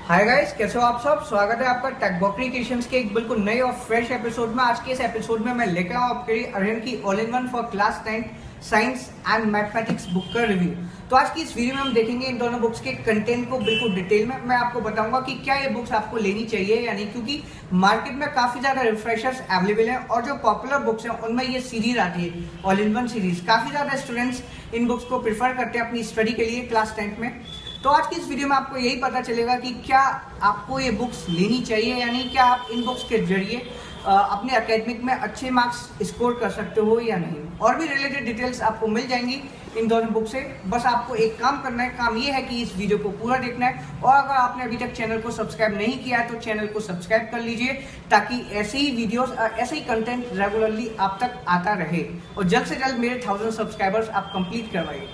Hi guys, कैसे हो आप सब। स्वागत है आपका टेकबॉक्री क्रिएशंस के एक बिल्कुल नए और फ्रेश एपिसोड में। आज के इस एपिसोड में मैं लेकर आऊँ आपके लिए अरिहंत की all in one for class 10 science and mathematics book का रिव्यू। तो आज की इस वीडियो में हम देखेंगे इन दोनों बुक्स के कंटेंट को बिल्कुल डिटेल में। मैं आपको बताऊंगा कि क्या ये बुक्स आपको लेनी चाहिए या नहीं, क्योंकि मार्केट में काफी ज्यादा रिफ्रेशर्स अवेलेबल हैं और जो पॉपुलर बुक्स हैं उनमें ये सीरीज आती है, ऑल इन वन सीरीज। काफी ज्यादा स्टूडेंट्स इन बुक्स को प्रिफर करते हैं अपनी स्टडी के लिए क्लास 10 में। तो आज की इस वीडियो में आपको यही पता चलेगा कि क्या आपको ये बुक्स लेनी चाहिए या नहीं, क्या आप इन बुक्स के जरिए अपने एकेडमिक में अच्छे मार्क्स स्कोर कर सकते हो या नहीं। और भी रिलेटेड डिटेल्स आपको मिल जाएंगी इन दोनों बुक से। बस आपको एक काम करना है, काम ये है कि इस वीडियो को पूरा देखना है। और अगर आपने अभी तक चैनल को सब्सक्राइब नहीं किया है तो चैनल को सब्सक्राइब कर लीजिए, ताकि ऐसे ही वीडियोस ऐसे ही कंटेंट रेगुलरली आप तक आता रहे और जल्द से जल्द मेरे 1000 सब्सक्राइबर्स आप कंप्लीट करवाइए।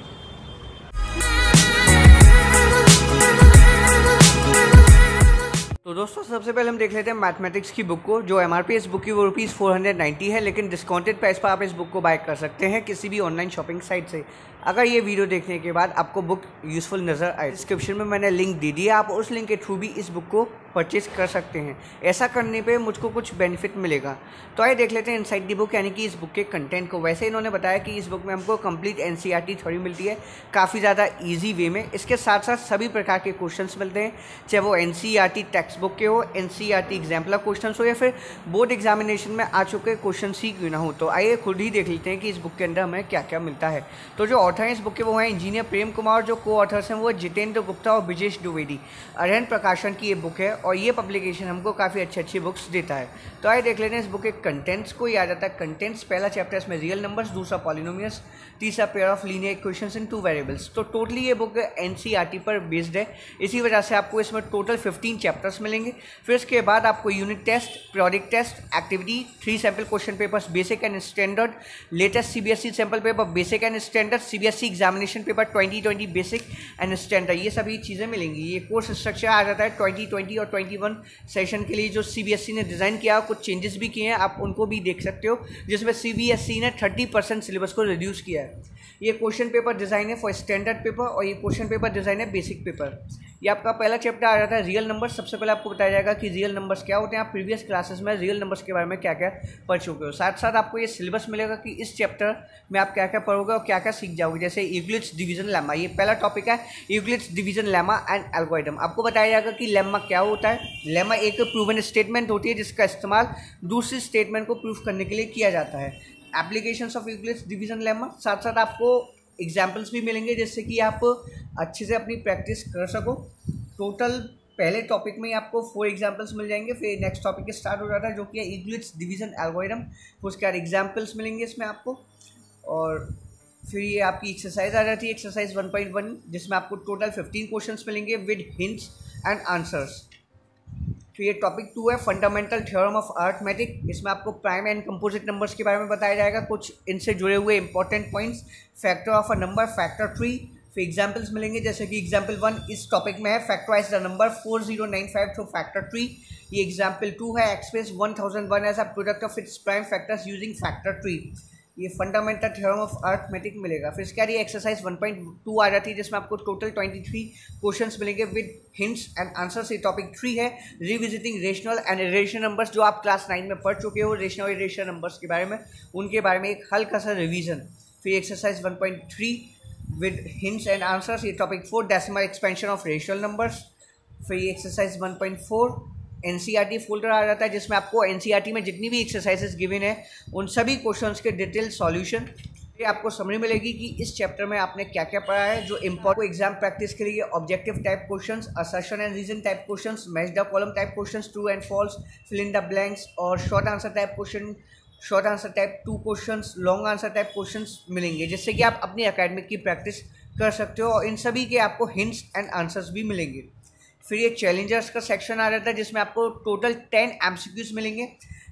तो दोस्तों, सबसे पहले हम देख लेते हैं मैथमेटिक्स की बुक को। जो एमआरपी इस बुक की वो ₹490 है, लेकिन डिस्काउंटेड प्राइस पर आप इस बुक को बाय कर सकते हैं किसी भी ऑनलाइन शॉपिंग साइट से। अगर ये वीडियो देखने के बाद आपको बुक यूज़फुल नज़र आए, डिस्क्रिप्शन में मैंने लिंक दे दी है, आप उस लिंक के थ्रू भी इस बुक को परचेज कर सकते हैं। ऐसा करने पे मुझको कुछ बेनिफिट मिलेगा। तो आइए देख लेते हैं इनसाइड दी बुक, यानी कि इस बुक के कंटेंट को। वैसे इन्होंने बताया कि इस बुक में हमको कंप्लीट एनसीईआरटी थ्योरी मिलती है काफ़ी ज़्यादा ईजी वे में। इसके साथ साथ सभी प्रकार के क्वेश्चंस मिलते हैं, चाहे वो एनसीईआरटी टेक्स्ट बुक के हो, एनसीईआरटी एग्जाम्पलर क्वेश्चन हो, या फिर बोर्ड एग्जामिनेशन में आ चुके क्वेश्चन ही क्यों ना हो। तो आइए खुद ही देख लेते हैं कि इस बुक के अंदर हमें क्या क्या मिलता है। तो जो ऑथर हैं इस बुक के वो हैं इंजीनियर प्रेम कुमार, जो को ऑथर्स हैं वो जितेंद्र गुप्ता और ब्रिजेश द्विवेदी। अरिहंत प्रकाशन की ये बुक है और ये पब्लिकेशन हमको काफ़ी अच्छी बुक्स देता है। तो आइए देख लेते हैं इस बुक के कंटेंट्स को। याद आता है कंटेंट्स, पहला चैप्टर इसमें रियल नंबर्स, दूसरा पॉलिनोमियल्स, तीसरा pair of linear equations in 2 variables. तो टोटली ये बुक एनसीईआरटी पर बेस्ड है, इसी वजह से आपको इसमें टोटल 15 चैप्टर्स मिलेंगे। फिर इसके बाद आपको unit test, periodic test, activity, 3 sample question papers basic and standard, latest CBSE sample paper basic and standard, CBSE examination paper 2020 basic and standard, ये सभी चीज़ें मिलेंगी। ये कोर्स स्ट्रक्चर आ जाता है 2020 और 21 सेशन के लिए जो सीबीएसई ने डिज़ाइन किया, कुछ चेंजेस भी किए हैं, आप उनको भी देख सकते हो, जिसमें सीबीएसई ने 30% सिलेबस को रिड्यूस किया है। ये क्वेश्चन पेपर डिज़ाइन है फॉर स्टैंडर्ड पेपर और ये क्वेश्चन पेपर डिज़ाइन है बेसिक पेपर। ये आपका पहला चैप्टर आ जाता है रियल नंबर्स। सबसे पहले आपको बताया जाएगा कि रियल नंबर्स क्या होते हैं। आप प्रीवियस क्लासेस में रियल नंबर्स के बारे में क्या क्या पढ़ चुके हो। साथ साथ आपको ये सिलेबस मिलेगा कि इस चैप्टर में आप क्या क्या पढ़ोगे और क्या क्या सीख जाओगे। जैसे यूक्लिड्स डिवीजन लेमा, ये पहला टॉपिक है, Euclid's division lemma and algorithm. आपको बताया जाएगा कि लेमा क्या होता है। लेमा एक प्रूवन स्टेटमेंट होती है जिसका इस्तेमाल दूसरी स्टेटमेंट को प्रूफ करने के लिए किया जाता है। Applications of Euclid's division lemma, साथ साथ आपको एग्जाम्पल्स भी मिलेंगे जिससे कि आप अच्छे से अपनी प्रैक्टिस कर सको। टोटल पहले टॉपिक में ही आपको 4 एग्जाम्पल्स मिल जाएंगे, फिर नेक्स्ट टॉपिक स्टार्ट हो जाता है जो कि है यूक्लिड्स डिवीजन एल्गोरिथम। फिर उसके बाद एग्जाम्पल्स मिलेंगे इसमें आपको, और फिर ये आपकी एक्सरसाइज आ जाती है, एक्सरसाइज 1.1, जिसमें आपको टोटल 15 क्वेश्चंस मिलेंगे विद हिंट्स एंड आंसर्स। फिर ये टॉपिक 2 है फंडामेंटल थ्योरम ऑफ अरिथमेटिक। इसमें आपको प्राइम एंड कंपोजिट नंबर्स के बारे में बताया जाएगा, कुछ इनसे जुड़े हुए important points, factor of a number, factor tree. फिर एग्जाम्पल्स मिलेंगे, जैसे कि एग्जाम्पल 1 इस टॉपिक में है factorise the number 4095 through factor tree. ये एग्जाम्पल 2 है express 1001 as a product of its prime factors using factor tree. ये फंडामेंटल थ्योरम ऑफ अरिथमेटिक मिलेगा। फिर इसके बाद ये एक्सरसाइज 1.2 आ जाती है जिसमें आपको टोटल 23 क्वेश्चंस मिलेंगे विद हिंट्स एंड आंसर्स। ये टॉपिक 3 है revisiting rational and irrational numbers, जो आप क्लास 9 में पढ़ चुके हो रेशनल और इरेशनल नंबर्स के बारे में, उनके बारे में एक हल्का सा रिविजन। फिर exercise 1.3 with hints and answers. ये topic 4 decimal expansion of rational numbers. फिर ये एक्सरसाइज 1.4 एनसीईआरटी फोल्डर आ जाता है जिसमें आपको एनसीईआरटी में जितनी भी एक्सरसाइजेस गिवन है उन सभी क्वेश्चंस के डिटेल सॉल्यूशन। ये आपको समझ मिलेगी कि इस चैप्टर में आपने क्या क्या पढ़ा है। जो इम्पोर्टेंट एग्जाम प्रैक्टिस के लिए objective type questions, assertion and reason type questions, match the column type questions, true and false, fill in the blanks, और short answer type question, short answer type 2 questions, long answer type questions मिलेंगे, जिससे कि आप अपनी academic की practice कर सकते हो। और इन सभी के आपको हिंट्स एंड आंसर्स भी मिलेंगे। फिर ये चैलेंजर्स का सेक्शन आ जाता है जिसमें आपको टोटल 10 एमसीक्यूज मिलेंगे।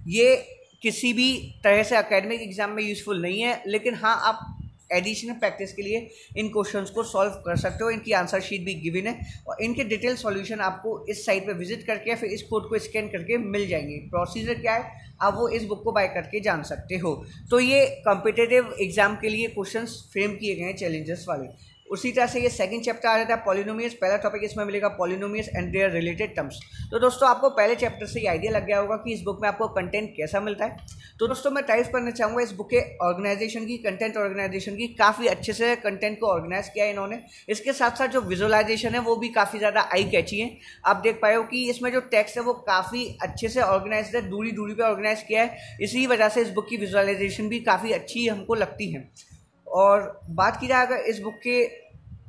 ये किसी भी तरह से एकेडमिक एग्जाम में यूज़फुल नहीं है, लेकिन हाँ आप एडिशनल प्रैक्टिस के लिए इन क्वेश्चंस को सॉल्व कर सकते हो। इनकी आंसर शीट भी गिवन है और इनके डिटेल सॉल्यूशन आपको इस साइट पे विजिट करके फिर इस कोड को स्कैन करके मिल जाएंगे। प्रोसीजर क्या है, आप वो इस बुक को बाय करके जान सकते हो। तो ये कॉम्पिटिटिव एग्जाम के लिए क्वेश्चंस फ्रेम किए गए हैं चैलेंजर्स वाले। उसी तरह से ये सेकंड चैप्टर आ जाता है पॉलिनोमियल्स। पहला टॉपिक इसमें मिलेगा polynomials and their related terms. तो दोस्तों आपको पहले चैप्टर से ये आइडिया लग गया होगा कि इस बुक में आपको कंटेंट कैसा मिलता है। तो दोस्तों मैं तारीफ करना चाहूँगा इस बुक के ऑर्गेनाइजेशन की, कंटेंट ऑर्गेनाइजेशन की। काफ़ी अच्छे से कंटेंट को ऑर्गेनाइज किया है इन्होंने। इसके साथ साथ जो विजुअलाइजेशन है वो भी काफ़ी ज़्यादा आई कैची है। आप देख पाए हो कि इसमें जो टेक्स्ट है वो काफ़ी अच्छे से ऑर्गेनाइज है, दूरी दूरी पे ऑर्गेनाइज किया है। इसी वजह से इस बुक की विजुअलाइजेशन भी काफ़ी अच्छी हमको लगती है। और बात की जाए अगर इस बुक के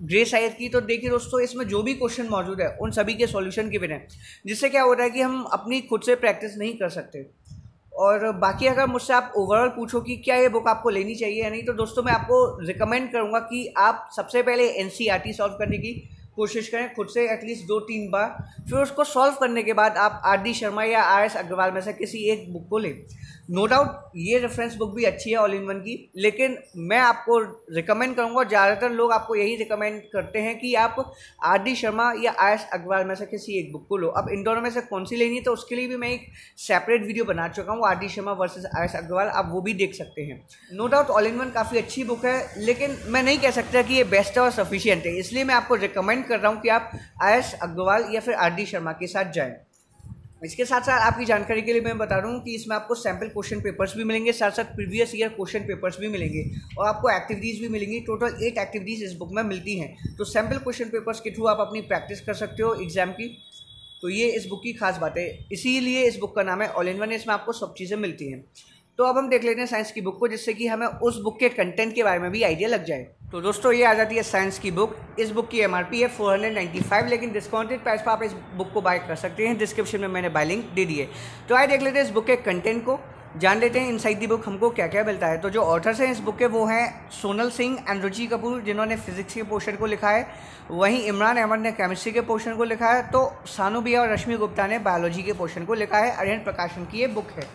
ग्रे साइज की, तो देखिए दोस्तों इसमें जो भी क्वेश्चन मौजूद है उन सभी के सॉल्यूशन गिवन है, जिससे क्या होता है कि हम अपनी खुद से प्रैक्टिस नहीं कर सकते। और बाकी अगर मुझसे आप ओवरऑल पूछो कि क्या ये बुक आपको लेनी चाहिए या नहीं, तो दोस्तों मैं आपको रिकमेंड करूंगा कि आप सबसे पहले एनसीईआरटी सॉल्व करने की कोशिश करें खुद से एटलीस्ट 2-3 बार। फिर उसको सॉल्व करने के बाद आप आर.डी. शर्मा या आर.एस. अग्रवाल में से किसी एक बुक को लें। नो डाउट ये रेफरेंस बुक भी अच्छी है ऑल इन वन की, लेकिन मैं आपको रिकमेंड करूंगा, ज़्यादातर लोग आपको यही रिकमेंड करते हैं कि आप आर.डी. शर्मा या आर.एस. अग्रवाल में से किसी एक बुक को लो। अब इन दोनों में से कौन सी लेनी है तो उसके लिए भी मैं एक सेपरेट वीडियो बना चुका हूँ, R D. Sharma versus R S. Agarwal, आप वो भी देख सकते हैं। No doubt all in one काफ़ी अच्छी बुक है, लेकिन मैं नहीं कह सकता कि ये बेस्ट है और सफिशियंट है। इसलिए मैं आपको रिकमेंड कर रहा हूँ कि आप आर.एस. अग्रवाल या फिर आर.डी. शर्मा के साथ जाएं। इसके साथ साथ आपकी जानकारी के लिए मैं बता रहा हूँ कि इसमें आपको सैम्पल क्वेश्चन पेपर्स भी मिलेंगे, साथ साथ प्रीवियस ईयर क्वेश्चन पेपर्स भी मिलेंगे और आपको एक्टिविटीज़ भी मिलेंगी। टोटल 8 एक्टिविटीज़ इस बुक में मिलती हैं। तो सैम्पल क्वेश्चन पेपर्स के थ्रू आप अपनी प्रैक्टिस कर सकते हो एग्जाम की। तो ये इस बुक की खास बात है, इसीलिए इस बुक का नाम है ऑल इन वन। इसमें आपको सब चीज़ें मिलती हैं। तो अब हम देख लेते हैं साइंस की बुक को, जिससे कि हमें उस बुक के कंटेंट के बारे में भी आइडिया लग जाए। तो दोस्तों ये आ जाती है साइंस की बुक। इस बुक की एमआरपी है 495, लेकिन डिस्काउंटेड प्राइस पर आप इस बुक को बाय कर सकते हैं। डिस्क्रिप्शन में मैंने बाय लिंक दे दी है। तो आइए देख लेते हैं इस बुक के कंटेंट को, जान लेते हैं इनसाइड दी बुक हमको क्या क्या मिलता है। तो जो ऑथर्स हैं इस बुक के वो हैं सोनल सिंह एंड रुचि कपूर, जिन्होंने फिजिक्स के पोर्शन को लिखा है। वहीं इमरान अहमद ने केमिस्ट्री के पोर्शन को लिखा है। तो सानू बिया और रश्मि गुप्ता ने बायोलॉजी के पोर्शन को लिखा है। अरिहंत प्रकाशन की ये बुक है।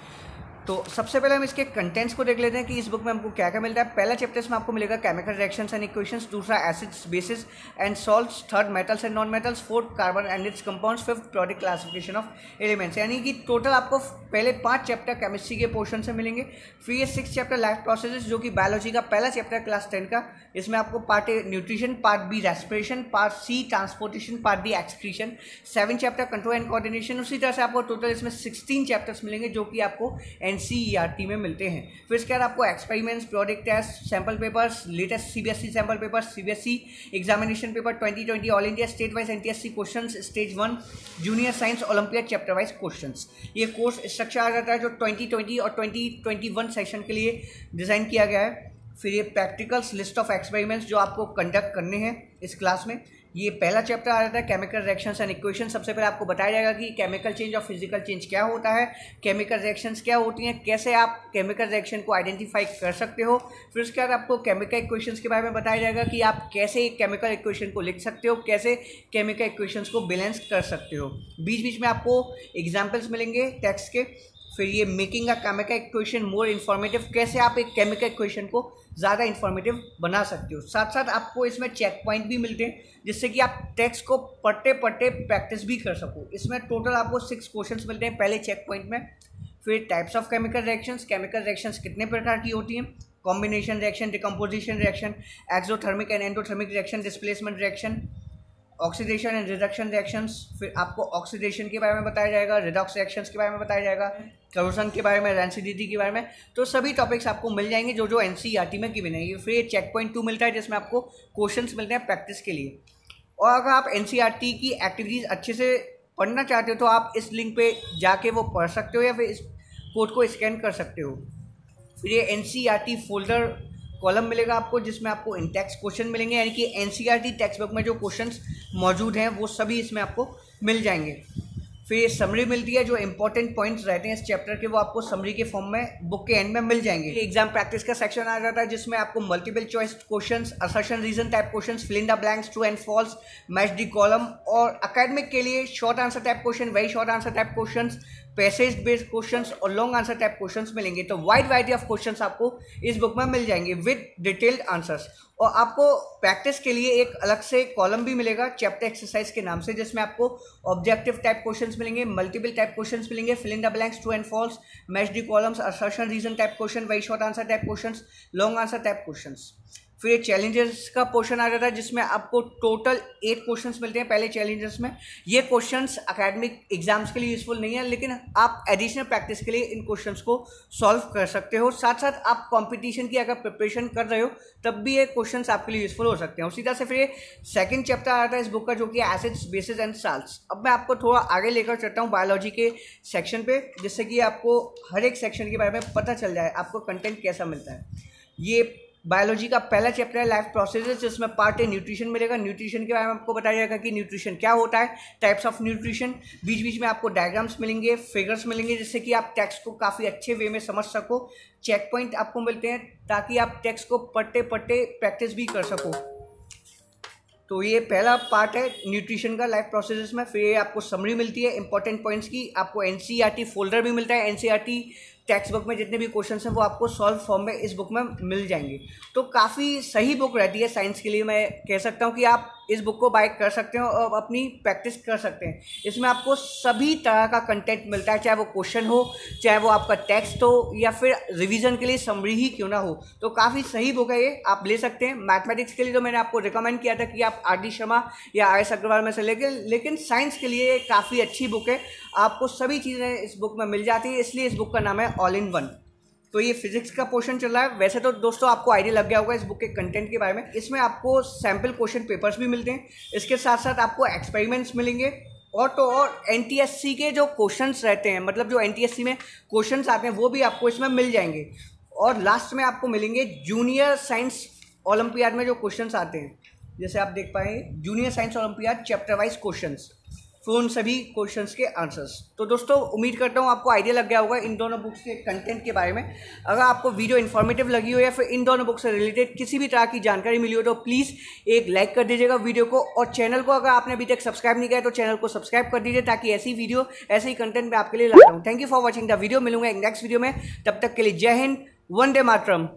तो सबसे पहले हम इसके कंटेंट्स को देख लेते हैं कि इस बुक में हमको क्या क्या मिलता है। पहला चैप्टर इसमें आपको मिलेगा केमिकल रिएक्शंस एंड इक्वेशंस, दूसरा acids bases and salts, third metals and non metals, fourth carbon and it's compounds, fifth product classification of elements. यानी कि टोटल आपको पहले 5 चैप्टर केमिस्ट्री के पोर्शन से मिलेंगे। फिर ये 6 चैप्टर लाइफ प्रोसेसेस, जो कि बायोलॉजी का पहला चैप्टर क्लास 10 का। इसमें आपको part A nutrition, part B respiration, part C transportation, part D excretion, 7 chapter control and coordination. उसी तरह से आपको टोटल इसमें 16 चैप्टर्स मिलेंगे, जो कि आपको एनसीईआरटी में मिलते हैं। फिर इसके बाद आपको experiments, product test, sample papers, latest CBSE sample papers, CBSE examination paper 2020, all India state wise NTSC questions, stage 1 junior science olympiad chapter wise questions. ये कोर्स स्ट्रक्चर आ जाता है जो 2020 और 2021 सेशन के लिए डिज़ाइन किया गया है। फिर ये प्रैक्टिकल्स, लिस्ट ऑफ एक्सपेरिमेंट्स जो आपको कंडक्ट करने हैं इस क्लास में। ये पहला चैप्टर आ जाता है केमिकल रिएक्शंस एंड इक्वेशन। सबसे पहले आपको बताया जाएगा कि केमिकल चेंज और फिजिकल चेंज क्या होता है, केमिकल रिएक्शंस क्या होती हैं, कैसे आप केमिकल रिएक्शन को आइडेंटिफाई कर सकते हो। फिर उसके बाद आपको केमिकल इक्वेशंस के बारे में बताया जाएगा कि आप कैसे केमिकल इक्वेशन को लिख सकते हो, कैसे केमिकल इक्वेशंस को बैलेंस कर सकते हो। बीच बीच में आपको एग्जाम्पल्स मिलेंगे टेक्स्ट के। फिर ये making a chemical equation more informative, कैसे आप एक केमिकल इक्वेशन को ज़्यादा इन्फॉर्मेटिव बना सकते हो। साथ साथ आपको इसमें चेक पॉइंट भी मिलते हैं, जिससे कि आप टेक्स्ट को पढ़ते पढ़ते प्रैक्टिस भी कर सको। इसमें टोटल आपको 6 क्वेश्चंस मिलते हैं पहले चेक पॉइंट में। फिर टाइप्स ऑफ केमिकल रिएक्शंस कितने प्रकार की होती हैं, combination reaction, decomposition reaction, exothermic and endothermic reaction, displacement reaction, oxidation and reduction reactions. फिर आपको ऑक्सीडेशन के बारे में बताया जाएगा, रिडॉक्स रिएक्शंस के बारे में बताया जाएगा, करोजन के बारे में, रेंसिडिटी के बारे में। तो सभी टॉपिक्स आपको मिल जाएंगे जो जो एनसीईआरटी में गिवन है। फिर चेक पॉइंट 2 मिलता है, जिसमें आपको क्वेश्चंस मिलते हैं प्रैक्टिस के लिए। और अगर आप एनसीईआरटी की एक्टिविटीज़ अच्छे से पढ़ना चाहते हो तो आप इस लिंक पे जाके वो पढ़ सकते हो या फिर इस कोड को स्कैन कर सकते हो। फिर ये एनसीईआरटी फोल्डर कॉलम मिलेगा आपको, जिसमें आपको इन टेक्स्ट क्वेश्चन मिलेंगे, यानी कि एनसीईआरटी टेक्स्ट बुक में जो क्वेश्चंस मौजूद हैं वो सभी इसमें आपको मिल जाएंगे। फिर समरी मिलती है, जो इंपॉर्टेंट पॉइंट्स रहते हैं इस चैप्टर के वो आपको समरी के फॉर्म में बुक के एंड में मिल जाएंगे। एग्जाम प्रैक्टिस का सेक्शन आ जाता है, जिसमें आपको multiple choice questions, assertion reason type questions, fill in the blanks, true and false, match the column, और एकेडमिक के लिए short answer type question, very short answer type questions, passage based questions और long answer type questions मिलेंगे। तो wide variety of questions आपको इस book में मिल जाएंगे विद डिटेल्ड आंसर्स। और आपको प्रैक्टिस के लिए एक अलग से कॉलम भी मिलेगा चैप्टर एक्सरसाइज के नाम से, जिसमें आपको ऑब्जेक्टिव टाइप क्वेश्चंस मिलेंगे, मल्टीपल टाइप क्वेश्चंस मिलेंगे, fill in the blanks, true and false, match the columns, assertion reason type question, very short answer type questions, long answer type questions. फिर challengers का portion आ जाता है जिसमें आपको total 8 questions मिलते हैं पहले चैलेंजर्स में। ये क्वेश्चंस एकेडमिक एग्जाम्स के लिए यूजफुल नहीं है, लेकिन आप एडिशनल प्रैक्टिस के लिए इन क्वेश्चंस को सॉल्व कर सकते हो। साथ साथ आप कंपटीशन की अगर प्रिपरेशन कर रहे हो तब भी ये क्वेश्चंस आपके लिए यूजफुल हो सकते हैं। उसी तरह से फिर सेकंड चैप्टर आता है इस बुक का जो कि एसिड्स, बेसिस एंड साल्ट्स। अब मैं आपको थोड़ा आगे लेकर चलता हूँ बायोलॉजी के सेक्शन पे, जिससे कि आपको हर एक सेक्शन के बारे में पता चल जाए आपको कंटेंट कैसा मिलता है। ये बायोलॉजी का पहला चैप्टर है लाइफ प्रोसेसेस, जिसमें पार्ट ए न्यूट्रिशन मिलेगा। न्यूट्रिशन के बारे में आपको बताया जाएगा कि न्यूट्रिशन क्या होता है, टाइप्स ऑफ न्यूट्रिशन। बीच बीच में आपको डायग्राम्स मिलेंगे, फिगर्स मिलेंगे, जिससे कि आप टेक्स्ट को काफ़ी अच्छे वे में समझ सको। चेक पॉइंट आपको मिलते हैं ताकि आप टेक्स्ट को पढ़ते पढ़ते प्रैक्टिस भी कर सको। तो ये पहला पार्ट है न्यूट्रिशन का लाइफ प्रोसेसेस में। फिर ये आपको समरी मिलती है इंपॉर्टेंट पॉइंट्स की। आपको एनसीईआरटी फोल्डर भी मिलता है। एनसीईआरटी टेक्स्ट बुक में जितने भी क्वेश्चंस हैं वो आपको सॉल्व फॉर्म में इस बुक में मिल जाएंगे। तो काफ़ी सही बुक रहती है साइंस के लिए। मैं कह सकता हूँ कि आप इस बुक को बाय कर सकते हो और अपनी प्रैक्टिस कर सकते हैं। इसमें आपको सभी तरह का कंटेंट मिलता है, चाहे वो क्वेश्चन हो, चाहे वो आपका टेक्स्ट हो, या फिर रिवीजन के लिए समरी ही क्यों ना हो। तो काफ़ी सही बुक है ये, आप ले सकते हैं। मैथमेटिक्स के लिए तो मैंने आपको रिकमेंड किया था कि आप आर.डी. शर्मा या आर.एस. अग्रवाल में से लेकिन साइंस के लिए काफ़ी अच्छी बुक है। आपको सभी चीज़ें इस बुक में मिल जाती हैं, इसलिए इस बुक का नाम है ऑल इन वन। तो ये फिजिक्स का पोर्शन चल रहा है। वैसे तो दोस्तों आपको आइडिया लग गया होगा इस बुक के कंटेंट के बारे में। इसमें आपको सैम्पल क्वेश्चन पेपर्स भी मिलते हैं, इसके साथ साथ आपको एक्सपेरिमेंट्स मिलेंगे। और तो और एनटीएससी के जो क्वेश्चंस रहते हैं, मतलब जो एनटीएससी में क्वेश्चंस आते हैं, वो भी आपको इसमें मिल जाएंगे। और लास्ट में आपको मिलेंगे जूनियर साइंस ओलंपियाड में जो क्वेश्चंस आते हैं, जैसे आप देख पाएंगे junior science olympiad chapter wise questions, तो उन सभी क्वेश्चंस के आंसर्स। तो दोस्तों उम्मीद करता हूँ आपको आइडिया लग गया होगा इन दोनों बुक्स के कंटेंट के बारे में। अगर आपको वीडियो इन्फॉर्मेटिव लगी हो या फिर इन दोनों बुक्स से रिलेटेड किसी भी तरह की जानकारी मिली हो तो प्लीज़ एक लाइक कर दीजिएगा वीडियो को। और चैनल को अगर आपने अभी तक सब्सक्राइब नहीं किया तो चैनल को सब्सक्राइब कर दीजिए, ताकि ऐसी वीडियो, ऐसे ही कंटेंट मैं आपके लिए लाता हूँ। Thank you for watching the video. मिलूंगा एक नेक्स्ट वीडियो में, तब तक के लिए जय हिंद, वंदे मातरम।